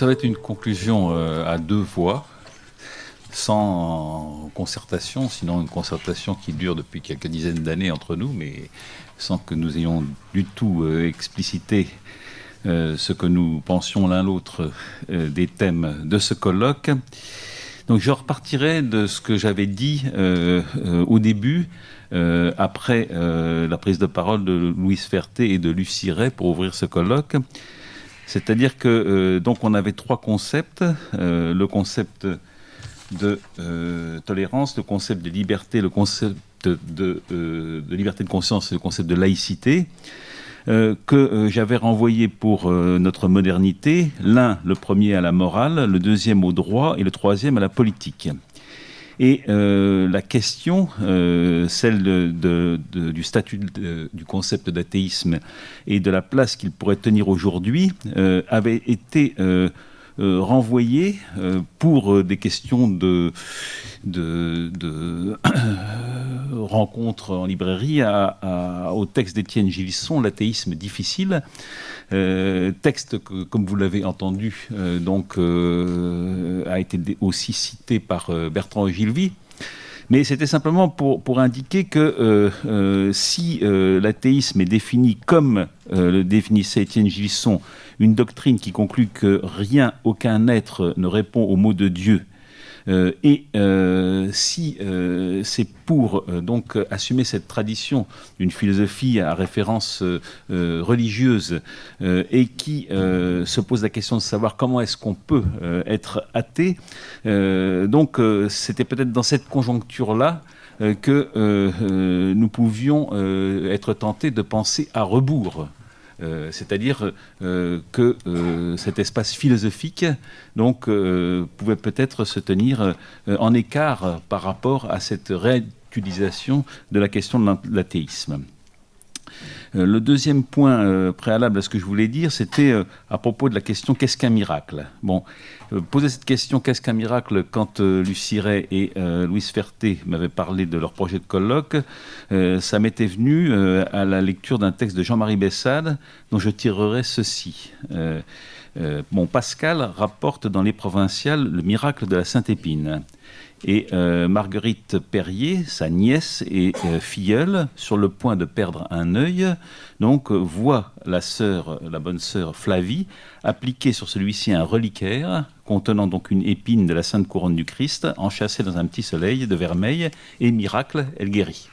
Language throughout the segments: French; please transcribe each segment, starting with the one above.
Ça va être une conclusion à deux voix, sans concertation, sinon une concertation qui dure depuis quelques dizaines d'années entre nous, mais sans que nous ayons du tout explicité ce que nous pensions l'un l'autre des thèmes de ce colloque. Donc je repartirai de ce que j'avais dit au début, après la prise de parole de Louise Ferté et de Lucie Ray pour ouvrir ce colloque. C'est-à-dire que donc on avait trois concepts, le concept de tolérance, le concept de liberté, le concept de liberté de conscience et le concept de laïcité, que j'avais renvoyé pour notre modernité, l'un, le premier à la morale, le deuxième au droit et le troisième à la politique. Et la question, celle du statut du concept d'athéisme et de la place qu'il pourrait tenir aujourd'hui, avait été renvoyée pour des questions de rencontres en librairie au texte d'Étienne Gilisson, L'athéisme difficile, texte que, comme vous l'avez entendu, a été aussi cité par Bertrand Ogilvy. Mais c'était simplement pour indiquer que si l'athéisme est défini comme le définissait Étienne Gilisson, une doctrine qui conclut que rien, aucun être ne répond au mot de Dieu, et si c'est pour donc assumer cette tradition d'une philosophie à référence religieuse et qui se pose la question de savoir comment est-ce qu'on peut être athée, donc c'était peut-être dans cette conjoncture-là que nous pouvions être tentés de penser à rebours. C'est-à-dire que cet espace philosophique donc, pouvait peut-être se tenir en écart par rapport à cette réutilisation de la question de l'athéisme. Le deuxième point préalable à ce que je voulais dire, c'était à propos de la question « qu'est-ce qu'un miracle ?» Bon, poser cette question « qu'est-ce qu'un miracle ?» quand Lucie Ray et Louise Ferté m'avaient parlé de leur projet de colloque, ça m'était venu à la lecture d'un texte de Jean-Marie Bessade dont je tirerai ceci. Pascal rapporte dans Les Provinciales le miracle de la Sainte-Épine. Et Marguerite Perrier, sa nièce et filleule, sur le point de perdre un œil, donc voit la bonne sœur Flavie, appliquer sur celui-ci un reliquaire contenant donc une épine de la Sainte Couronne du Christ, enchâssée dans un petit soleil de vermeil, et miracle, elle guérit.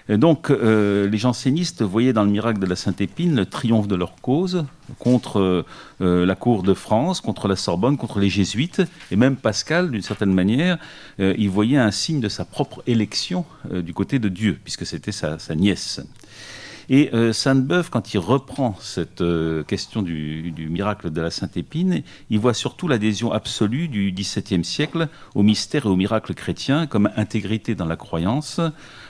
Donc, les jansénistes voyaient dans le miracle de la Sainte-Épine le triomphe de leur cause contre la cour de France, contre la Sorbonne, contre les jésuites, et même Pascal, d'une certaine manière, il voyait un signe de sa propre élection du côté de Dieu, puisque c'était sa nièce. Et Sainte-Beuve, quand il reprend cette question du miracle de la Sainte-Épine, il voit surtout l'adhésion absolue du XVIIe siècle au mystère et au miracle chrétien comme intégrité dans la croyance.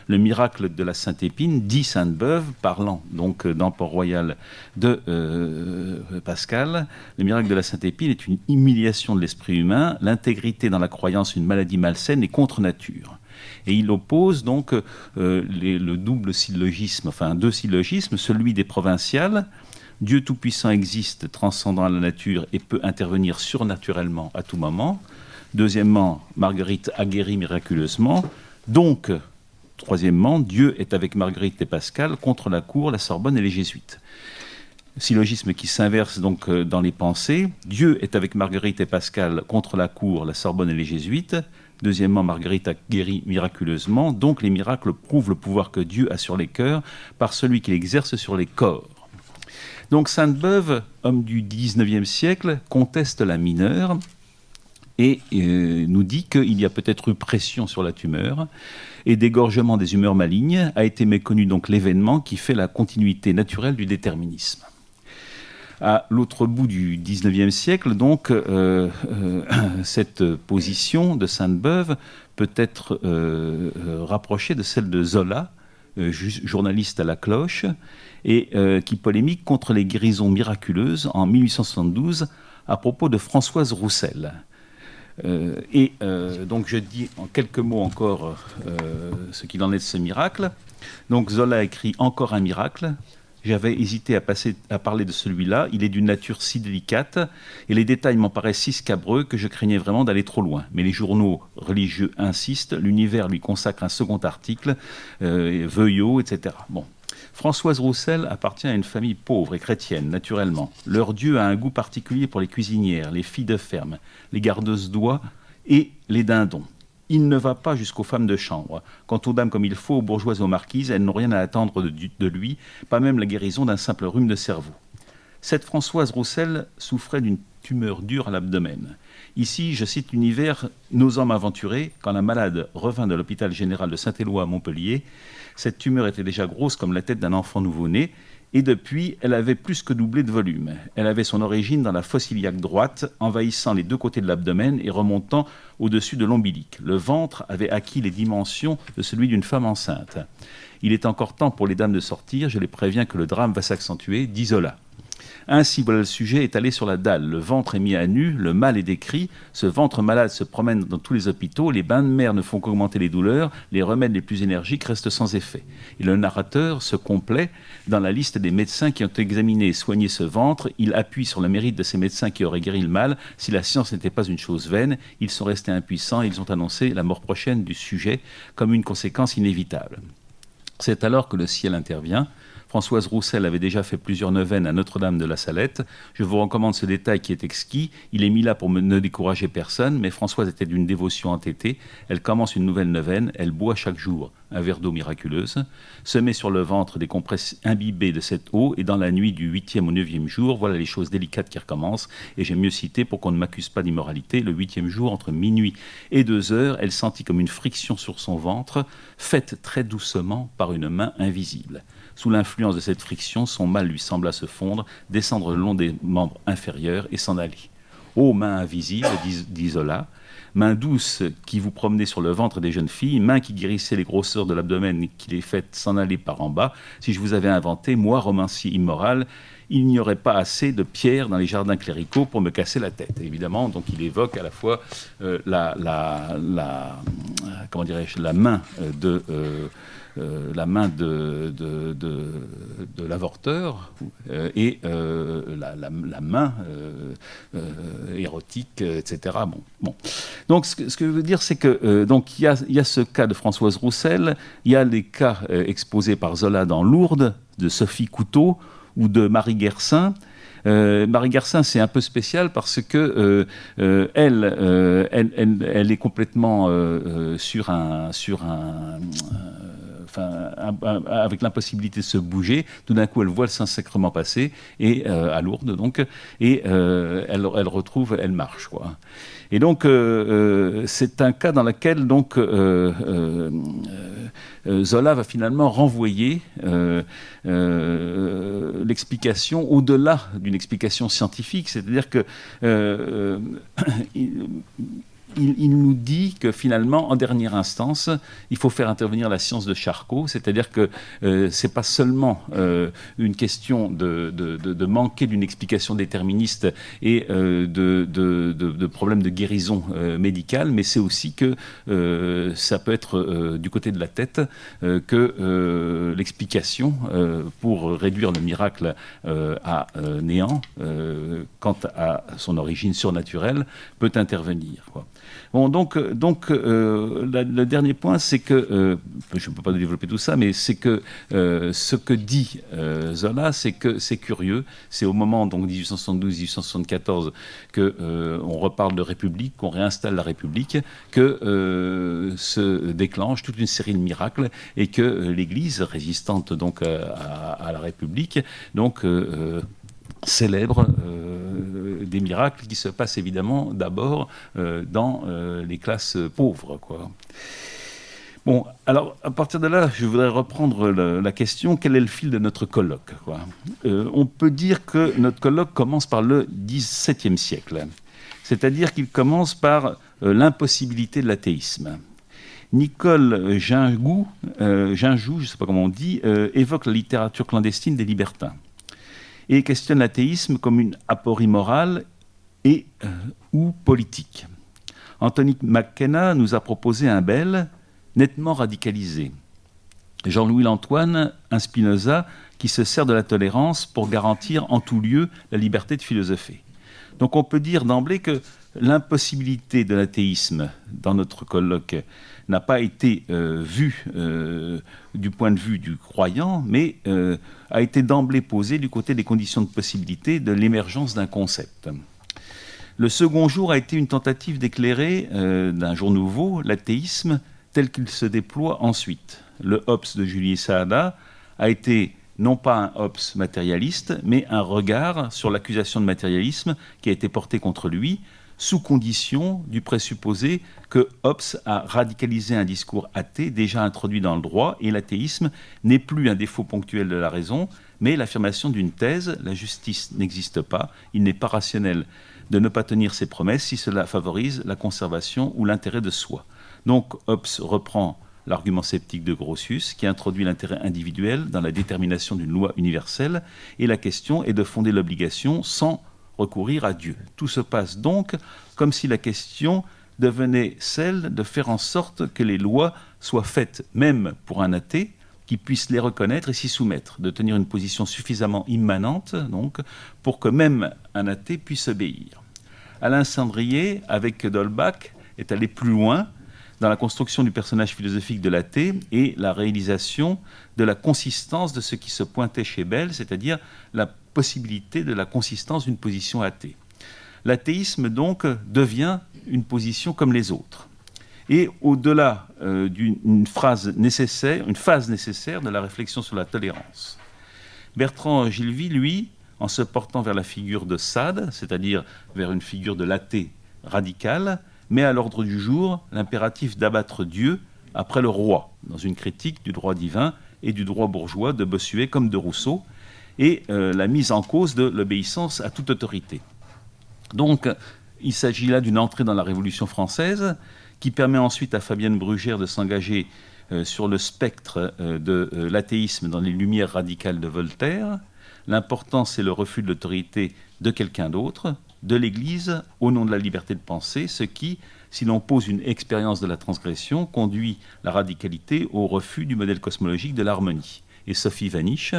Le miracle de la Sainte-Épine, dit Sainte-Beuve, parlant donc dans Port-Royal de Pascal, le miracle de la Sainte-Épine est une humiliation de l'esprit humain, l'intégrité dans la croyance une maladie malsaine et contre nature. Et il oppose donc le double syllogisme, enfin deux syllogismes, celui des provinciales, Dieu tout-puissant existe, transcendant la nature et peut intervenir surnaturellement à tout moment. Deuxièmement, Marguerite a guéri miraculeusement. Donc, troisièmement, Dieu est avec Marguerite et Pascal contre la cour, la Sorbonne et les jésuites. Syllogisme qui s'inverse donc dans les pensées. Dieu est avec Marguerite et Pascal contre la cour, la Sorbonne et les jésuites. Deuxièmement, Marguerite a guéri miraculeusement. Donc les miracles prouvent le pouvoir que Dieu a sur les cœurs par celui qu'il exerce sur les corps. Donc Sainte-Beuve, homme du XIXe siècle, conteste la mineure et nous dit qu'il y a peut-être eu pression sur la tumeur et dégorgement des humeurs malignes, a été méconnu donc l'événement qui fait la continuité naturelle du déterminisme. À l'autre bout du XIXe siècle, donc, cette position de Sainte-Beuve peut être rapprochée de celle de Zola, journaliste à la Cloche, et qui polémique contre les guérisons miraculeuses en 1872 à propos de Françoise Roussel. Donc je dis en quelques mots encore ce qu'il en est de ce miracle. Donc Zola écrit « Encore un miracle ». J'avais hésité à parler de celui-là. Il est d'une nature si délicate et les détails m'en paraissent si scabreux que je craignais vraiment d'aller trop loin. Mais les journaux religieux insistent, l'Univers lui consacre un second article, Veuillot, etc. Bon. Françoise Roussel appartient à une famille pauvre et chrétienne, naturellement. Leur Dieu a un goût particulier pour les cuisinières, les filles de ferme, les gardeuses d'oie et les dindons. Il ne va pas jusqu'aux femmes de chambre. Quant aux dames comme il faut, aux bourgeoises et aux marquises, elles n'ont rien à attendre de lui, pas même la guérison d'un simple rhume de cerveau. Cette Françoise Roussel souffrait d'une tumeur dure à l'abdomen. Ici, je cite l'Univers, n'osant m'aventurer, quand la malade revint de l'hôpital général de Saint-Éloi à Montpellier, cette tumeur était déjà grosse comme la tête d'un enfant nouveau-né, et depuis, elle avait plus que doublé de volume. Elle avait son origine dans la fosse iliaque droite, envahissant les deux côtés de l'abdomen et remontant au-dessus de l'ombilic. Le ventre avait acquis les dimensions de celui d'une femme enceinte. Il est encore temps pour les dames de sortir, je les préviens que le drame va s'accentuer, dit Zola. Ainsi, voilà le sujet étalé sur la dalle. Le ventre est mis à nu, le mal est décrit. Ce ventre malade se promène dans tous les hôpitaux. Les bains de mer ne font qu'augmenter les douleurs. Les remèdes les plus énergiques restent sans effet. Et le narrateur se complaît dans la liste des médecins qui ont examiné et soigné ce ventre. Il appuie sur le mérite de ces médecins qui auraient guéri le mal. Si la science n'était pas une chose vaine, ils sont restés impuissants. Ils ont annoncé la mort prochaine du sujet comme une conséquence inévitable. C'est alors que le ciel intervient. Françoise Roussel avait déjà fait plusieurs neuvaines à Notre-Dame de la Salette. Je vous recommande ce détail qui est exquis. Il est mis là pour ne décourager personne, mais Françoise était d'une dévotion entêtée. Elle commence une nouvelle neuvaine, elle boit chaque jour un verre d'eau miraculeuse, se met sur le ventre des compresses imbibées de cette eau, et dans la nuit du 8e au 9e jour, voilà les choses délicates qui recommencent, et j'ai mieux cité pour qu'on ne m'accuse pas d'immoralité, le 8e jour, entre minuit et 2 heures, elle sentit comme une friction sur son ventre, faite très doucement par une main invisible. Sous l'influence de cette friction, son mal lui sembla se fondre, descendre le long des membres inférieurs et s'en aller. Ô main invisible, dit Zola, main douce qui vous promenez sur le ventre des jeunes filles, main qui guérissait les grosseurs de l'abdomen et qui les faites s'en aller par en bas, si je vous avais inventé, moi, romancier immoral, il n'y aurait pas assez de pierres dans les jardins cléricaux pour me casser la tête. Évidemment, donc il évoque à la fois comment dirais-je, la main de l'avorteur et la main érotique, etc. Bon. Donc, ce que je veux dire, c'est que donc il y a ce cas de Françoise Roussel, il y a les cas exposés par Zola dans Lourdes, de Sophie Couteau ou de Marie Guersin. Marie Guersin, c'est un peu spécial parce que elle est complètement avec l'impossibilité de se bouger. Tout d'un coup, elle voit le Saint-Sacrement passer et à Lourdes, donc, et elle retrouve, elle marche, quoi. Et donc, c'est un cas dans lequel donc Zola va finalement renvoyer l'explication au-delà d'une explication scientifique, c'est-à-dire que il nous dit que finalement, en dernière instance, il faut faire intervenir la science de Charcot, c'est-à-dire que c'est pas seulement une question de manquer d'une explication déterministe et de problèmes de guérison médicale, mais c'est aussi que ça peut être du côté de la tête que l'explication pour réduire le miracle à néant, quant à son origine surnaturelle, peut intervenir, quoi. Bon, donc le dernier point, c'est que, je ne peux pas développer tout ça, mais c'est que ce que dit Zola, c'est que c'est curieux, c'est au moment, donc 1872-1874, qu'on reparle de République, qu'on réinstalle la République, que se déclenche toute une série de miracles, et que l'Église, résistante donc à la République, donc célèbre des miracles qui se passent évidemment d'abord dans les classes pauvres, quoi. Bon, alors à partir de là, je voudrais reprendre la question, quel est le fil de notre colloque, quoi. On peut dire que notre colloque commence par le XVIIe siècle, c'est-à-dire qu'il commence par l'impossibilité de l'athéisme. Nicole Ginjoux, je ne sais pas comment on dit, évoque la littérature clandestine des libertins et questionne l'athéisme comme une aporie morale et ou politique. Anthony McKenna nous a proposé un bel nettement radicalisé. Jean-Louis Lantoine, un Spinoza qui se sert de la tolérance pour garantir en tout lieu la liberté de philosopher. Donc on peut dire d'emblée que l'impossibilité de l'athéisme dans notre colloque n'a pas été vue du point de vue du croyant, mais a été d'emblée posée du côté des conditions de possibilité de l'émergence d'un concept. Le second jour a été une tentative d'éclairer d'un jour nouveau l'athéisme tel qu'il se déploie ensuite. Le Hobbes de Julius Saada a été non pas un Hobbes matérialiste, mais un regard sur l'accusation de matérialisme qui a été portée contre lui, sous condition du présupposé que Hobbes a radicalisé un discours athée déjà introduit dans le droit, et l'athéisme n'est plus un défaut ponctuel de la raison, mais l'affirmation d'une thèse: la justice n'existe pas, il n'est pas rationnel de ne pas tenir ses promesses si cela favorise la conservation ou l'intérêt de soi. Donc Hobbes reprend l'argument sceptique de Grotius, qui introduit l'intérêt individuel dans la détermination d'une loi universelle, et la question est de fonder l'obligation sans recourir à Dieu. Tout se passe donc comme si la question devenait celle de faire en sorte que les lois soient faites, même pour un athée, qui puisse les reconnaître et s'y soumettre, de tenir une position suffisamment immanente, donc, pour que même un athée puisse obéir. Alain Sandrier, avec d'Holbach, est allé plus loin dans la construction du personnage philosophique de l'athée et la réalisation de la consistance de ce qui se pointait chez Bell, c'est-à-dire la possibilité de la consistance d'une position athée. L'athéisme, donc, devient une position comme les autres. Et au-delà d'une phase nécessaire de la réflexion sur la tolérance. Bertrand Gilvy, lui, en se portant vers la figure de Sade, c'est-à-dire vers une figure de l'athée radical, met à l'ordre du jour l'impératif d'abattre Dieu après le roi, dans une critique du droit divin et du droit bourgeois de Bossuet comme de Rousseau, et la mise en cause de l'obéissance à toute autorité. Donc, il s'agit là d'une entrée dans la Révolution française qui permet ensuite à Fabienne Brugère de s'engager sur le spectre de l'athéisme dans les lumières radicales de Voltaire. L'important, c'est le refus de l'autorité de quelqu'un d'autre, de l'Église, au nom de la liberté de penser, ce qui, si l'on pose une expérience de la transgression, conduit la radicalité au refus du modèle cosmologique de l'harmonie. Et Sophie Vanish,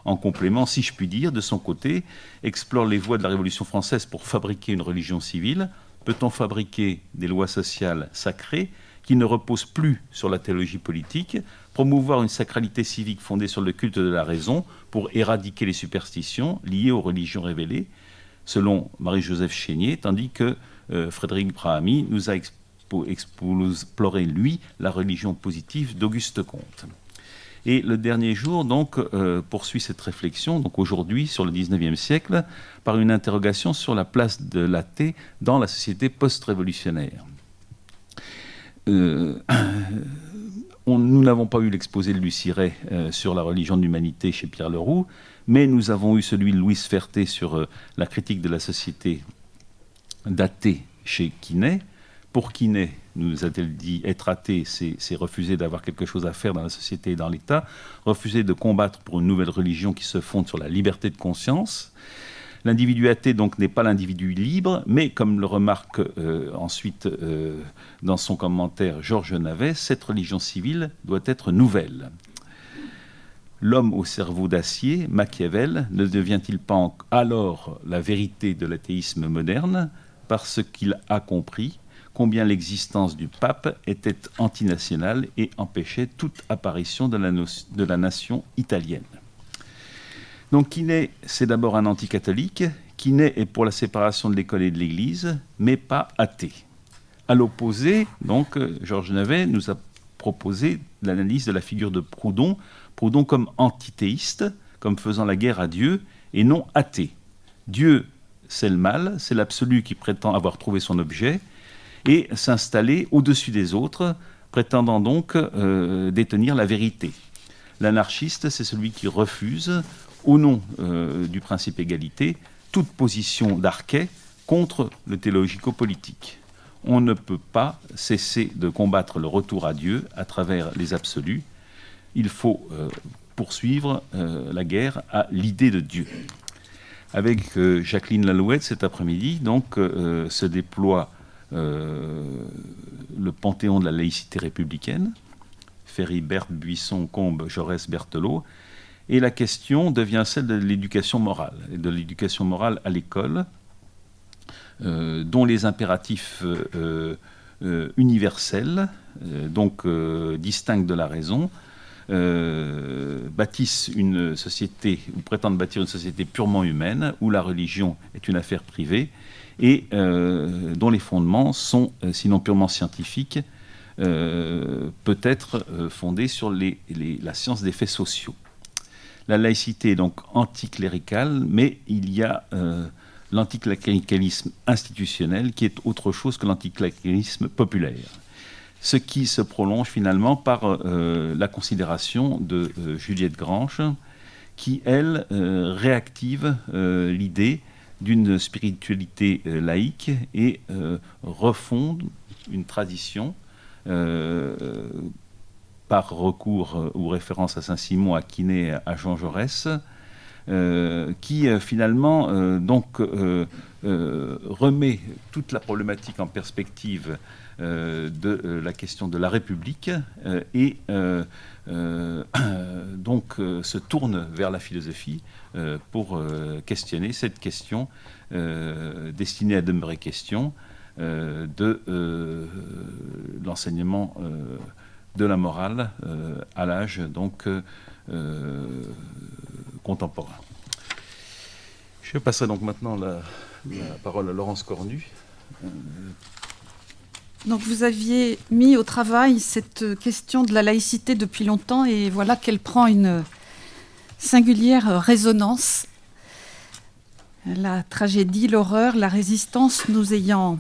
en complément, si je puis dire, de son côté, explore les voies de la Révolution française pour fabriquer une religion civile. Peut-on fabriquer des lois sociales sacrées qui ne reposent plus sur la théologie politique, promouvoir une sacralité civique fondée sur le culte de la raison pour éradiquer les superstitions liées aux religions révélées, selon Marie-Joseph Chénier, tandis que Frédéric Brahami nous a exploré, lui, la religion positive d'Auguste Comte. Et le dernier jour, donc, poursuit cette réflexion, donc aujourd'hui, sur le XIXe siècle, par une interrogation sur la place de l'athée dans la société post-révolutionnaire. Nous n'avons pas eu l'exposé de Lucie Ray sur la religion de l'humanité chez Pierre Leroux, mais nous avons eu celui de Louise Ferté sur la critique de la société d'athée chez Quinet. Pour Quinet, nous a-t-elle dit, être athée, c'est refuser d'avoir quelque chose à faire dans la société et dans l'État, refuser de combattre pour une nouvelle religion qui se fonde sur la liberté de conscience. L'individu athée, donc, n'est pas l'individu libre, mais, comme le remarque ensuite dans son commentaire Georges Navet, cette religion civile doit être nouvelle. L'homme au cerveau d'acier, Machiavel, ne devient-il pas alors la vérité de l'athéisme moderne parce qu'il a compris combien l'existence du pape était antinationale et empêchait toute apparition de la nation italienne. Donc Quinet, c'est d'abord un anticatholique. Quinet est pour la séparation de l'école et de l'Église, mais pas athée. À l'opposé, donc, Georges Navet nous a proposé l'analyse de la figure de Proudhon comme antithéiste, comme faisant la guerre à Dieu, et non athée. Dieu, c'est le mal, c'est l'absolu qui prétend avoir trouvé son objet, et s'installer au-dessus des autres, prétendant donc détenir la vérité. L'anarchiste, c'est celui qui refuse, au nom du principe égalité, toute position d'archet contre le théologico-politique. On ne peut pas cesser de combattre le retour à Dieu à travers les absolus. Il faut poursuivre la guerre à l'idée de Dieu. Avec Jacqueline Lalouette, cet après-midi, donc, se déploie le panthéon de la laïcité républicaine, Ferry, Berthe, Buisson, Combes, Jaurès, Berthelot. Et la question devient celle de l'éducation morale, et de l'éducation morale à l'école, dont les impératifs universels, distinguent de la raison, bâtissent une société, ou prétendent bâtir une société purement humaine, où la religion est une affaire privée, et dont les fondements sont, sinon purement scientifiques, peut-être fondés sur la science des faits sociaux. La laïcité est donc anticléricale, mais il y a l'anticléricalisme institutionnel qui est autre chose que l'anticléricalisme populaire. Ce qui se prolonge finalement par la considération de Juliette Grange, qui, elle, réactive l'idée d'une spiritualité laïque et refonde une tradition par recours ou référence à Saint-Simon, à Quinet, à Jean Jaurès, qui finalement remet toute la problématique en perspective de la question de la République et se tourne vers la philosophie pour questionner cette question destinée à demeurer question de l'enseignement de la morale à l'âge contemporain. Je passerai donc maintenant la parole à Laurence Cornu. Donc vous aviez mis au travail cette question de la laïcité depuis longtemps et voilà qu'elle prend une singulière résonance. La tragédie, l'horreur, la résistance nous ayant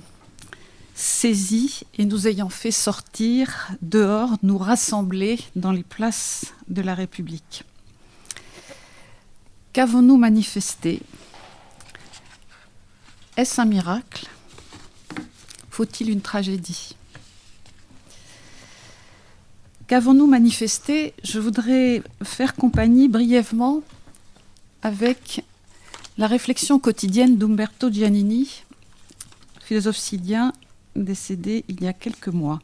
saisis et nous ayant fait sortir dehors, nous rassembler dans les places de la République. Qu'avons-nous manifesté? Est-ce un miracle? Faut-il une tragédie? Qu'avons-nous manifesté? Je voudrais faire compagnie brièvement avec la réflexion quotidienne d'Umberto Giannini, philosophe silien, décédé il y a quelques mois.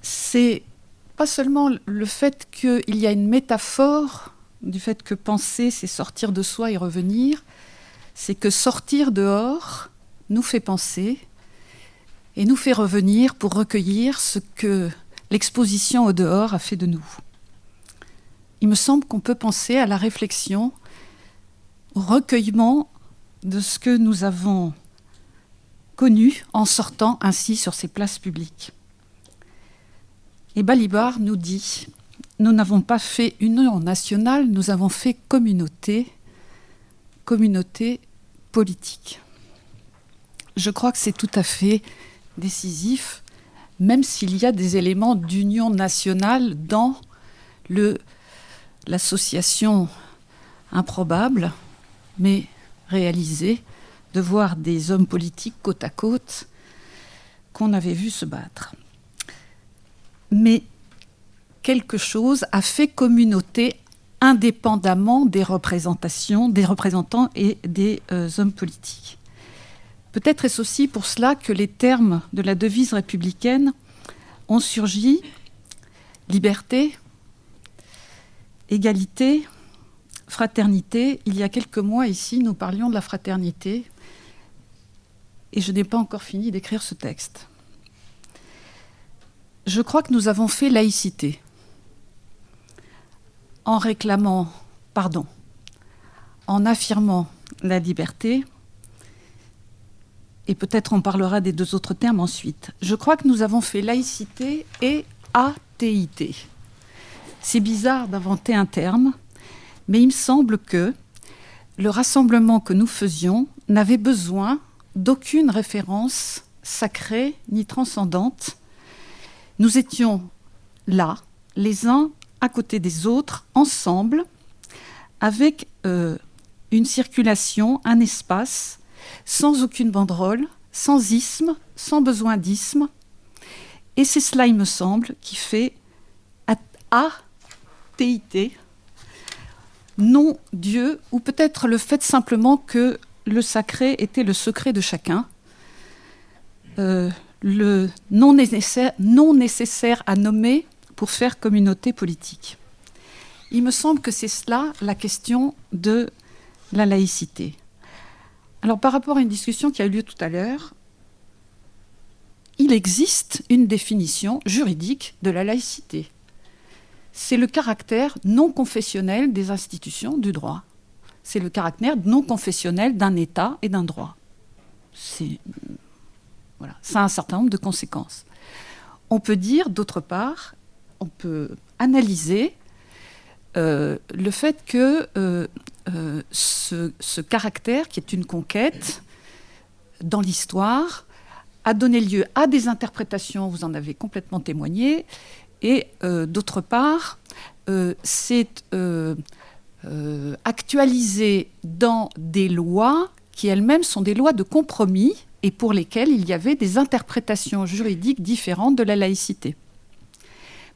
C'est pas seulement le fait qu'il y a une métaphore du fait que penser, c'est sortir de soi et revenir, c'est que sortir dehors nous fait penser et nous fait revenir pour recueillir ce que l'exposition au dehors a fait de nous. Il me semble qu'on peut penser à la réflexion, au recueillement de ce que nous avons connu en sortant ainsi sur ces places publiques. Et Balibar nous dit, nous n'avons pas fait union nationale, nous avons fait communauté politique. Je crois que c'est tout à fait décisif, même s'il y a des éléments d'union nationale dans l'association improbable, mais réalisée, de voir des hommes politiques côte à côte qu'on avait vus se battre. Mais quelque chose a fait communauté indépendamment des représentations, des représentants et des hommes politiques. Peut-être est-ce aussi pour cela que les termes de la devise républicaine ont surgi: liberté, égalité, fraternité. Il y a quelques mois ici, nous parlions de la fraternité et je n'ai pas encore fini d'écrire ce texte. Je crois que nous avons fait laïcité en réclamant, en affirmant la liberté, et peut-être on parlera des deux autres termes ensuite. Je crois que nous avons fait laïcité et athéité. C'est bizarre d'inventer un terme, mais il me semble que le rassemblement que nous faisions n'avait besoin d'aucune référence sacrée ni transcendante. Nous étions là, les uns à côté des autres, ensemble, avec une circulation, un espace, sans aucune banderole, sans isme, sans besoin d'isme. Et c'est cela, il me semble, qui fait athéité, non Dieu, ou peut-être le fait simplement que le sacré était le secret de chacun, le non nécessaire à nommer pour faire communauté politique. Il me semble que c'est cela la question de la laïcité. Alors par rapport à une discussion qui a eu lieu tout à l'heure, il existe une définition juridique de la laïcité. C'est le caractère non confessionnel des institutions du droit. C'est le caractère non confessionnel d'un État et d'un droit. Voilà, ça a un certain nombre de conséquences. On peut dire, d'autre part, on peut analyser le fait que ce caractère, qui est une conquête dans l'histoire, a donné lieu à des interprétations, vous en avez complètement témoigné, et d'autre part, c'est actualisé dans des lois qui elles-mêmes sont des lois de compromis et pour lesquelles il y avait des interprétations juridiques différentes de la laïcité.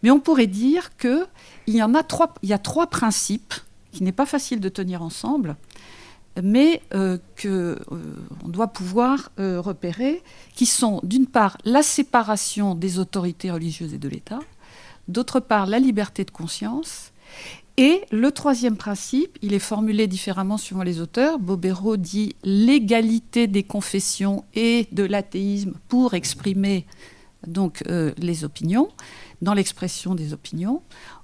Mais on pourrait dire qu'il y a trois principes qui n'est pas facile de tenir ensemble, mais qu'on doit pouvoir repérer, qui sont d'une part la séparation des autorités religieuses et de l'État, d'autre part la liberté de conscience, et le troisième principe, il est formulé différemment suivant les auteurs. Bobéro dit l'égalité des confessions et de l'athéisme pour exprimer donc les opinions, dans l'expression des opinions.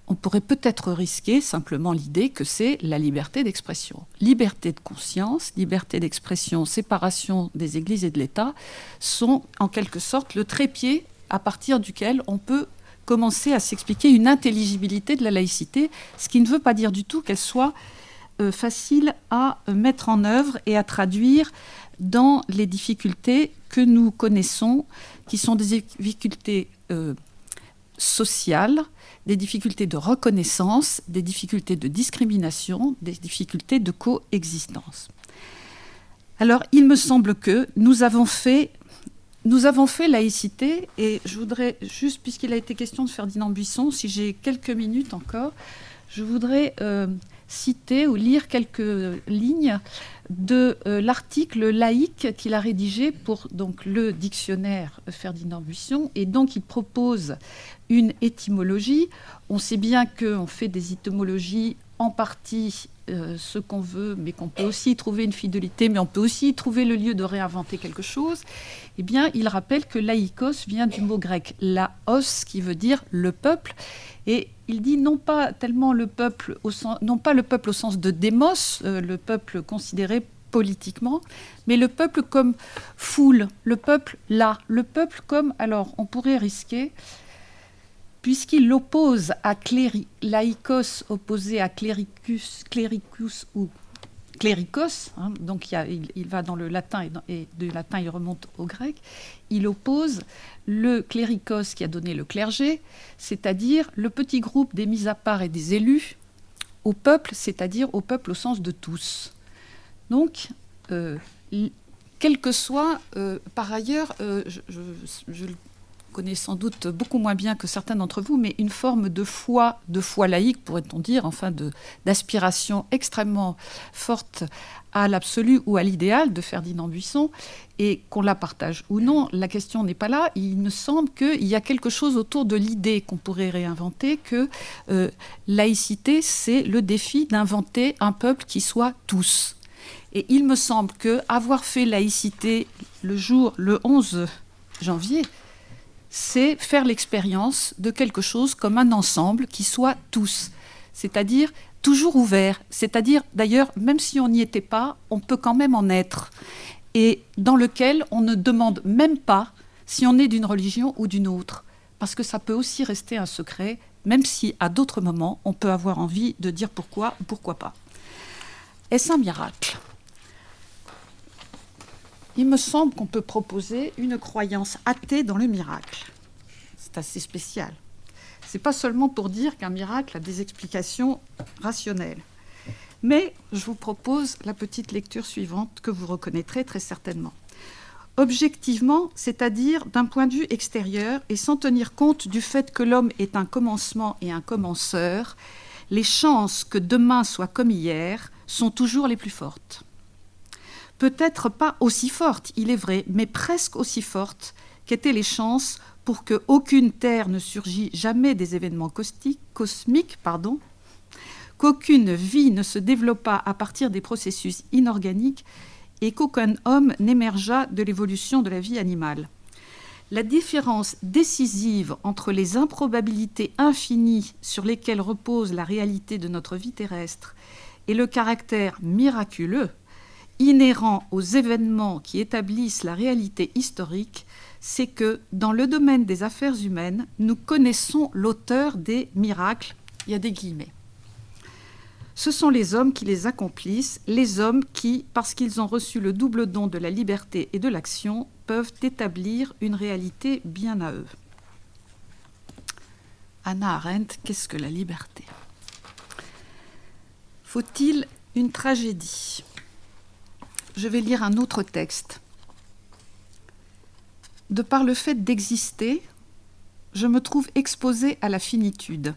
On pourrait peut-être risquer simplement l'idée que c'est la liberté d'expression. Liberté de conscience, liberté d'expression, séparation des églises et de l'État sont en quelque sorte le trépied à partir duquel on peut commencer à s'expliquer une intelligibilité de la laïcité, ce qui ne veut pas dire du tout qu'elle soit facile à mettre en œuvre et à traduire dans les difficultés que nous connaissons, qui sont des difficultés sociales, des difficultés de reconnaissance, des difficultés de discrimination, des difficultés de coexistence. Alors, il me semble que nous avons fait laïcité, et je voudrais juste, puisqu'il a été question de Ferdinand Buisson, si j'ai quelques minutes encore, je voudrais citer ou lire quelques lignes de l'article laïque qu'il a rédigé pour donc, le dictionnaire Ferdinand Buisson, et donc il propose une étymologie. On sait bien qu'on fait des étymologies en partie ce qu'on veut, mais qu'on peut aussi y trouver une fidélité, mais on peut aussi y trouver le lieu de réinventer quelque chose. Eh bien, il rappelle que laïkos vient du mot grec laos, qui veut dire le peuple, et il dit non pas tellement le peuple non pas le peuple au sens de démos, le peuple considéré politiquement, mais le peuple comme foule, le peuple là, le peuple comme, alors on pourrait risquer, puisqu'il l'oppose à laïkos opposé à clericus ou cléricos, hein, donc il va dans le latin et du latin il remonte au grec, il oppose le cléricos qui a donné le clergé, c'est-à-dire le petit groupe des mis à part et des élus, au peuple, c'est-à-dire au peuple au sens de tous. Donc, quel que soit, par ailleurs, je le connais sans doute beaucoup moins bien que certains d'entre vous, mais une forme de foi laïque, pourrait-on dire, enfin d'aspiration extrêmement forte à l'absolu ou à l'idéal de Ferdinand Buisson, et qu'on la partage ou non, la question n'est pas là. Il me semble qu'il y a quelque chose autour de l'idée qu'on pourrait réinventer, que laïcité, c'est le défi d'inventer un peuple qui soit tous. Et il me semble qu'avoir fait laïcité le 11 janvier, c'est faire l'expérience de quelque chose comme un ensemble qui soit tous, c'est-à-dire toujours ouvert, c'est-à-dire d'ailleurs, même si on n'y était pas, on peut quand même en être, et dans lequel on ne demande même pas si on est d'une religion ou d'une autre, parce que ça peut aussi rester un secret, même si à d'autres moments, on peut avoir envie de dire pourquoi ou pourquoi pas. Est-ce un miracle ? Il me semble qu'on peut proposer une croyance athée dans le miracle. C'est assez spécial. Ce n'est pas seulement pour dire qu'un miracle a des explications rationnelles. Mais je vous propose la petite lecture suivante que vous reconnaîtrez très certainement. Objectivement, c'est-à-dire d'un point de vue extérieur et sans tenir compte du fait que l'homme est un commencement et un commenceur, les chances que demain soit comme hier sont toujours les plus fortes. Peut-être pas aussi forte, il est vrai, mais presque aussi forte qu'étaient les chances pour qu'aucune Terre ne surgît jamais des événements cosmiques, qu'aucune vie ne se développât à partir des processus inorganiques et qu'aucun homme n'émergeât de l'évolution de la vie animale. La différence décisive entre les improbabilités infinies sur lesquelles repose la réalité de notre vie terrestre et le caractère miraculeux inhérent aux événements qui établissent la réalité historique, c'est que dans le domaine des affaires humaines, nous connaissons l'auteur des miracles, il y a des guillemets. Ce sont les hommes qui les accomplissent, les hommes qui, parce qu'ils ont reçu le double don de la liberté et de l'action, peuvent établir une réalité bien à eux. Hannah Arendt, qu'est-ce que la liberté ? Faut-il une tragédie ? Je vais lire un autre texte. De par le fait d'exister, je me trouve exposée à la finitude.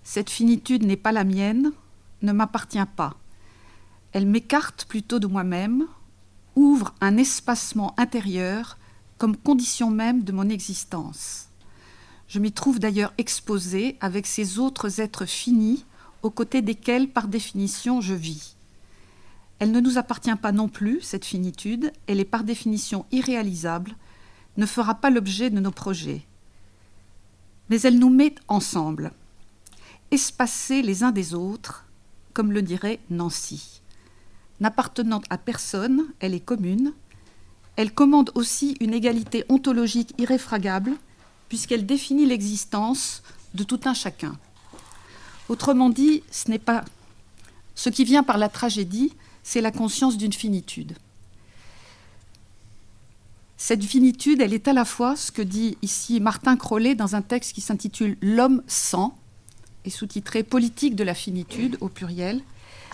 Cette finitude n'est pas la mienne, ne m'appartient pas. Elle m'écarte plutôt de moi-même, ouvre un espacement intérieur comme condition même de mon existence. Je m'y trouve d'ailleurs exposée avec ces autres êtres finis, aux côtés desquels, par définition, je vis. Elle ne nous appartient pas non plus, cette finitude, elle est par définition irréalisable, ne fera pas l'objet de nos projets. Mais elle nous met ensemble, espacés les uns des autres, comme le dirait Nancy. N'appartenant à personne, elle est commune. Elle commande aussi une égalité ontologique irréfragable, puisqu'elle définit l'existence de tout un chacun. Autrement dit, ce n'est pas ce qui vient par la tragédie, c'est la conscience d'une finitude. Cette finitude, elle est à la fois ce que dit ici Martin Crowley dans un texte qui s'intitule « L'homme sans » et sous-titré « Politique de la finitude » au pluriel.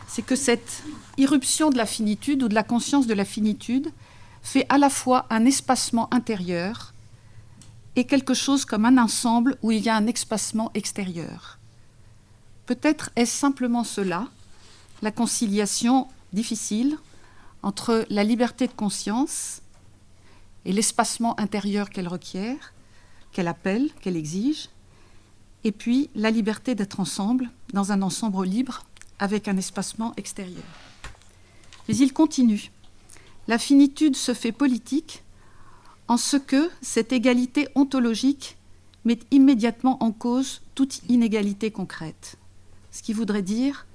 C'est que cette irruption de la finitude ou de la conscience de la finitude fait à la fois un espacement intérieur et quelque chose comme un ensemble où il y a un espacement extérieur. Peut-être est-ce simplement cela, la conciliation difficile entre la liberté de conscience et l'espacement intérieur qu'elle requiert, qu'elle appelle, qu'elle exige, et puis la liberté d'être ensemble, dans un ensemble libre, avec un espacement extérieur. Mais il continue. La finitude se fait politique en ce que cette égalité ontologique met immédiatement en cause toute inégalité concrète. Ce qui voudrait dire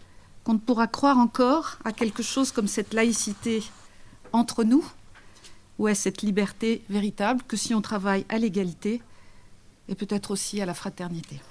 qu'on ne pourra croire encore à quelque chose comme cette laïcité entre nous, ou à cette liberté véritable, que si on travaille à l'égalité et peut-être aussi à la fraternité.